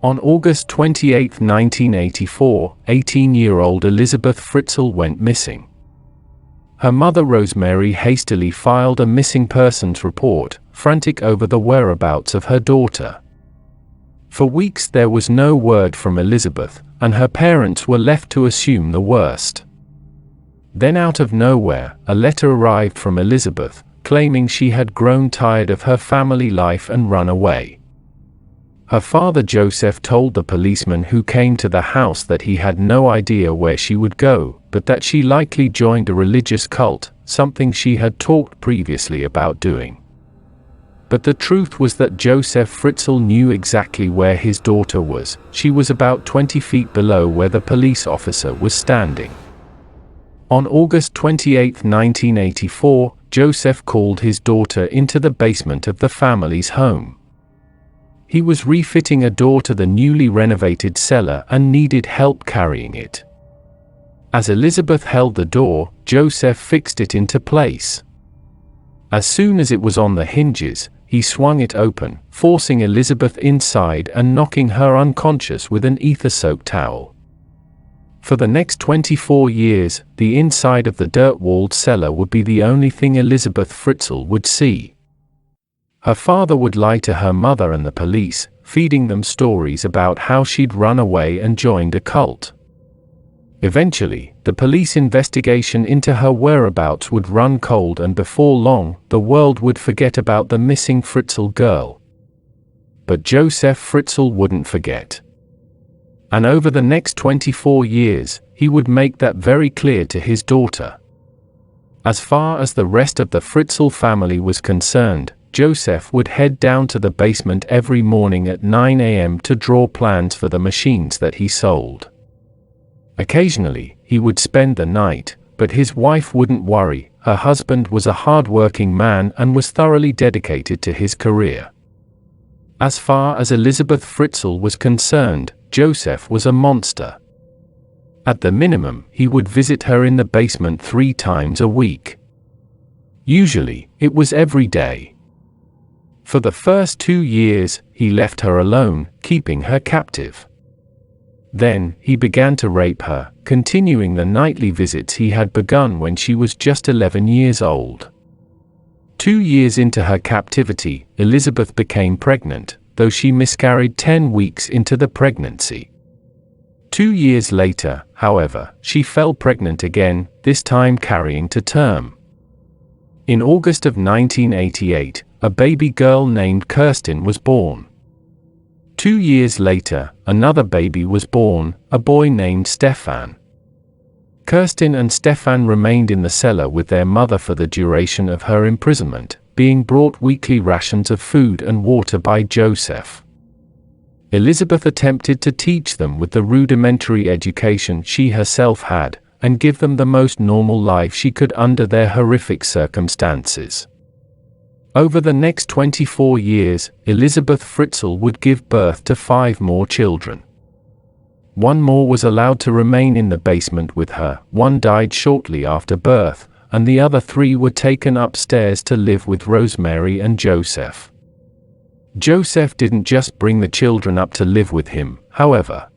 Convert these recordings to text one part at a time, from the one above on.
On August 28, 1984, 18-year-old Elizabeth Fritzl went missing. Her mother Rosemary hastily filed a missing persons report, frantic over the whereabouts of her daughter. For weeks there was no word from Elizabeth, and her parents were left to assume the worst. Then out of nowhere, a letter arrived from Elizabeth, claiming she had grown tired of her family life and run away. Her father Joseph told the policeman who came to the house that he had no idea where she would go, but that she likely joined a religious cult, something she had talked previously about doing. But the truth was that Joseph Fritzl knew exactly where his daughter was. She was about 20 feet below where the police officer was standing. On August 28, 1984, Joseph called his daughter into the basement of the family's home. He was refitting a door to the newly renovated cellar and needed help carrying it. As Elizabeth held the door, Joseph fixed it into place. As soon as it was on the hinges, he swung it open, forcing Elizabeth inside and knocking her unconscious with an ether-soaked towel. For the next 24 years, the inside of the dirt-walled cellar would be the only thing Elizabeth Fritzl would see. Her father would lie to her mother and the police, feeding them stories about how she'd run away and joined a cult. Eventually, the police investigation into her whereabouts would run cold, and before long, the world would forget about the missing Fritzl girl. But Joseph Fritzl wouldn't forget. And over the next 24 years, he would make that very clear to his daughter. As far as the rest of the Fritzl family was concerned, Joseph would head down to the basement every morning at 9 a.m. to draw plans for the machines that he sold. Occasionally, he would spend the night, but his wife wouldn't worry. Her husband was a hard-working man and was thoroughly dedicated to his career. As far as Elizabeth Fritzl was concerned, Joseph was a monster. At the minimum, he would visit her in the basement 3 times a week. Usually, it was every day. For the first 2 years, he left her alone, keeping her captive. Then, he began to rape her, continuing the nightly visits he had begun when she was just 11 years old. 2 years into her captivity, Elizabeth became pregnant, though she miscarried 10 weeks into the pregnancy. 2 years later, however, she fell pregnant again, this time carrying to term. In August of 1988, a baby girl named Kirsten was born. 2 years later, another baby was born, a boy named Stefan. Kirsten and Stefan remained in the cellar with their mother for the duration of her imprisonment, being brought weekly rations of food and water by Joseph. Elizabeth attempted to teach them with the rudimentary education she herself had, and give them the most normal life she could under their horrific circumstances. Over the next 24 years, Elizabeth Fritzl would give birth to 5 more children. 1 more was allowed to remain in the basement with her, 1 died shortly after birth, and the other 3 were taken upstairs to live with Rosemary and Joseph. Joseph didn't just bring the children up to live with him, however.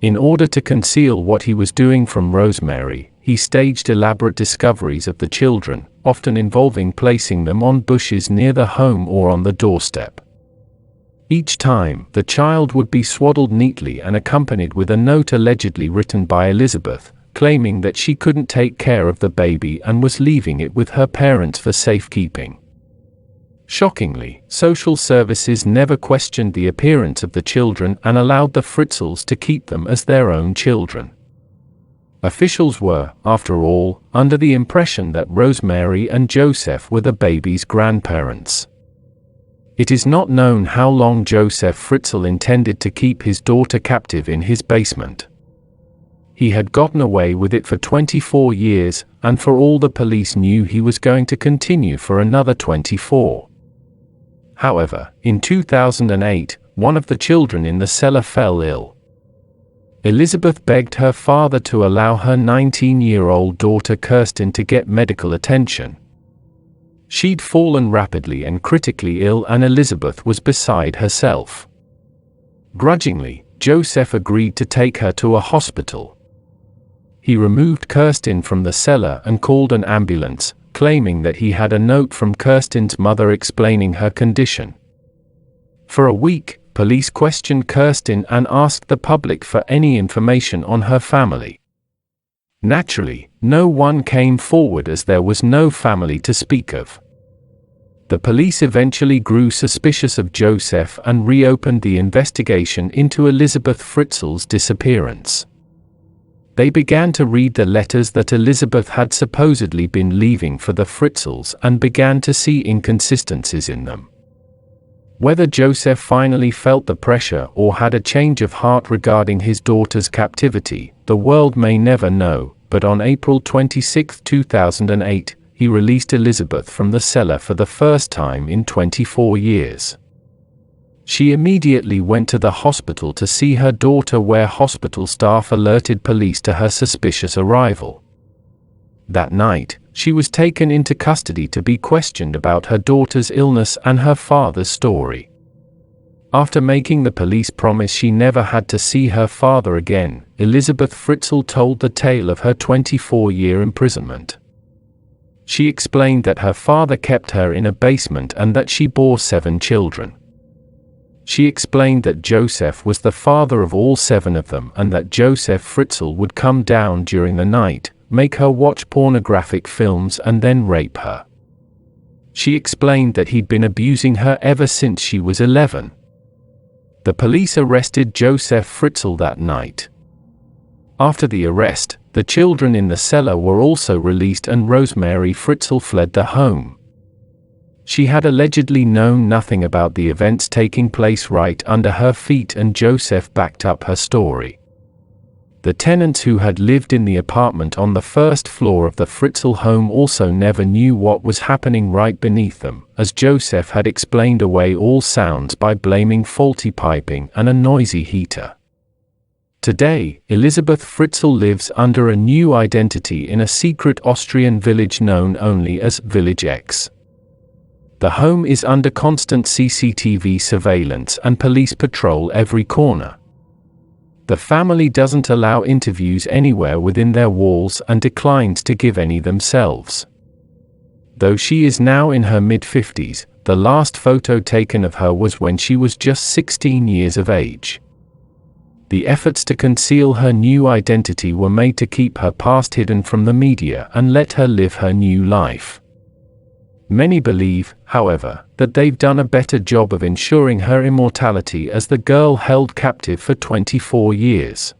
In order to conceal what he was doing from Rosemary, he staged elaborate discoveries of the children, often involving placing them on bushes near the home or on the doorstep. Each time, the child would be swaddled neatly and accompanied with a note allegedly written by Elizabeth, claiming that she couldn't take care of the baby and was leaving it with her parents for safekeeping. Shockingly, social services never questioned the appearance of the children and allowed the Fritzls to keep them as their own children. Officials were, after all, under the impression that Rosemary and Joseph were the baby's grandparents. It is not known how long Joseph Fritzl intended to keep his daughter captive in his basement. He had gotten away with it for 24 years, and for all the police knew he was going to continue for another 24. However, in 2008, one of the children in the cellar fell ill. Elizabeth begged her father to allow her 19-year-old daughter Kirsten to get medical attention. She'd fallen rapidly and critically ill, and Elizabeth was beside herself. Grudgingly, Joseph agreed to take her to a hospital. He removed Kirsten from the cellar and called an ambulance, claiming that he had a note from Kirsten's mother explaining her condition. For a week, police questioned Kirsten and asked the public for any information on her family. Naturally, no one came forward as there was no family to speak of. The police eventually grew suspicious of Joseph and reopened the investigation into Elizabeth Fritzl's disappearance. They began to read the letters that Elizabeth had supposedly been leaving for the Fritzls and began to see inconsistencies in them. Whether Joseph finally felt the pressure or had a change of heart regarding his daughter's captivity, the world may never know, but on April 26, 2008, he released Elizabeth from the cellar for the first time in 24 years. She immediately went to the hospital to see her daughter, where hospital staff alerted police to her suspicious arrival. That night, she was taken into custody to be questioned about her daughter's illness and her father's story. After making the police promise she never had to see her father again, Elizabeth Fritzl told the tale of her 24-year imprisonment. She explained that her father kept her in a basement and that she bore 7 children. She explained that Joseph was the father of all 7 of them and that Joseph Fritzl would come down during the night, make her watch pornographic films and then rape her. She explained that he'd been abusing her ever since she was 11. The police arrested Joseph Fritzl that night. After the arrest, the children in the cellar were also released and Rosemary Fritzl fled the home. She had allegedly known nothing about the events taking place right under her feet, and Joseph backed up her story. The tenants who had lived in the apartment on the first floor of the Fritzl home also never knew what was happening right beneath them, as Joseph had explained away all sounds by blaming faulty piping and a noisy heater. Today, Elizabeth Fritzl lives under a new identity in a secret Austrian village known only as Village X. The home is under constant CCTV surveillance and police patrol every corner. The family doesn't allow interviews anywhere within their walls and declines to give any themselves. Though she is now in her mid-50s, the last photo taken of her was when she was just 16 years of age. The efforts to conceal her new identity were made to keep her past hidden from the media and let her live her new life. Many believe, however, that they've done a better job of ensuring her immortality as the girl held captive for 24 years.